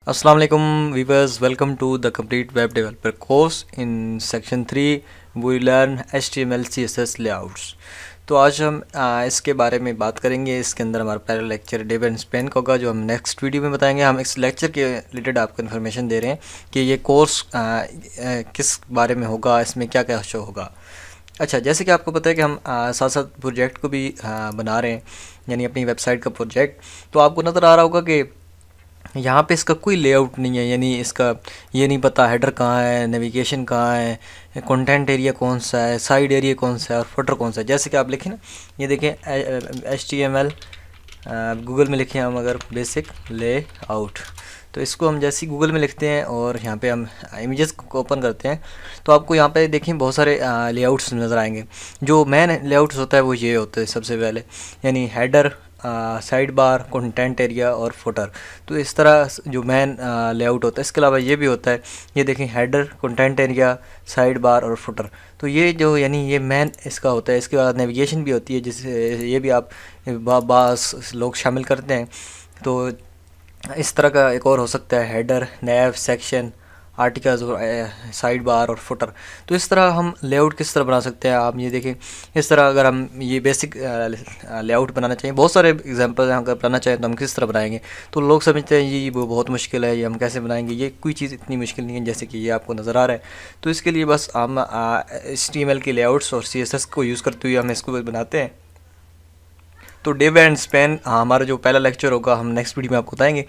अस्सलाम वालेकुम viewers, welcome to the complete web developer course. In section 3 we learn HTML CSS layouts. तो आज हम इसके बारे में बात करेंगे। इसके अंदर हमारा पहला लेक्चर डेव एंड स्पेन का होगा, जो हम नेक्स्ट वीडियो में बताएंगे। हम इस लेक्चर के रिलेटेड आपको इन्फॉर्मेशन दे रहे हैं कि ये कोर्स किस बारे में होगा, इसमें क्या क्या शो होगा। अच्छा, जैसे कि आपको पता है कि हम साथ साथ प्रोजेक्ट को भी बना रहे हैं, यानी अपनी वेबसाइट का प्रोजेक्ट। तो आपको नज़र आ रहा होगा कि यहाँ पे इसका कोई लेआउट नहीं है, यानी इसका ये नहीं पता हेडर कहाँ है, नेविगेशन कहाँ है, कंटेंट एरिया कौन सा है, साइड एरिया कौन सा है और फुटर कौन सा है। जैसे कि आप लिखें ना, ये देखें HTML, गूगल में लिखें हम अगर बेसिक लेआउट, तो इसको हम जैसे ही गूगल में लिखते हैं और यहाँ पे हम इमेजेस को ओपन करते हैं तो आपको यहाँ पे देखें बहुत सारे लेआउट्स नज़र आएंगे। जो मेन लेआउट्स होता है वो ये होता है सबसे पहले, यानी header, side bar, content area और फुटर। तो इस तरह जो मेन लेआउट होता है। इसके अलावा ये भी होता है, ये देखें header, content area, side bar और फुटर। तो ये जो यानी ये मेन इसका होता है। इसके बाद नेविगेशन भी होती है, जिससे ये भी आप बास लोग शामिल करते हैं। तो इस तरह का एक और हो सकता है हेडर, नैव, सेक्शन, आर्टिकल्स और साइड बार और फुटर। तो इस तरह हम लेआउट किस तरह बना सकते हैं, आप ये देखें। इस तरह अगर हम ये बेसिक लेआउट बनाना चाहिए, बहुत सारे एग्जांपल अगर बनाना चाहें तो हम किस तरह बनाएंगे। तो लोग समझते हैं ये वो बहुत मुश्किल है, ये हम कैसे बनाएंगे। ये कोई चीज़ इतनी मुश्किल नहीं है जैसे कि ये आपको नज़र आ रहा है। तो इसके लिए बस हम HTML के लेआउट्स और CSS को यूज़ करते हुए हम इसको बनाते हैं। तो डेव एंड स्पेन हमारा जो पहला लेक्चर होगा हम नेक्स्ट वीडियो में आपको बताएंगे।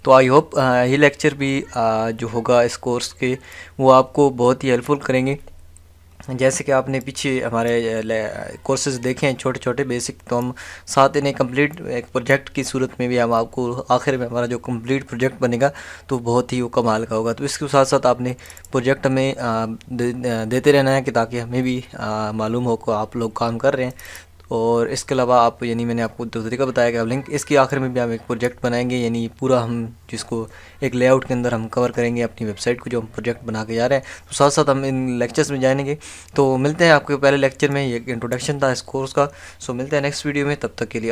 तो आई होप ये लेक्चर भी जो होगा इस कोर्स के वो आपको बहुत ही हेल्पफुल करेंगे। जैसे कि आपने पीछे हमारे कोर्सेज देखे हैं छोटे छोटे बेसिक, तो हम साथ इन्हें कंप्लीट एक प्रोजेक्ट की सूरत में भी हम आपको आखिर में हमारा जो कंप्लीट प्रोजेक्ट बनेगा तो बहुत ही वो कमाल का होगा। तो इसके साथ साथ आपने प्रोजेक्ट हमें देते रहना है कि ताकि हमें भी मालूम हो को आप लोग काम कर रहे हैं। और इसके अलावा आप यानी मैंने आपको दो तरीका बताया कि आप लिंक इसके आखिर में भी हम एक प्रोजेक्ट बनाएंगे, यानी पूरा हम जिसको एक लेआउट के अंदर हम कवर करेंगे अपनी वेबसाइट को जो हम प्रोजेक्ट बना के जा रहे हैं। तो साथ साथ हम इन लेक्चर्स में जाएंगे। तो मिलते हैं आपके पहले लेक्चर में, ये इंट्रोडक्शन था इस कोर्स का। सो मिलते हैं नेक्स्ट वीडियो में, तब तक के लिए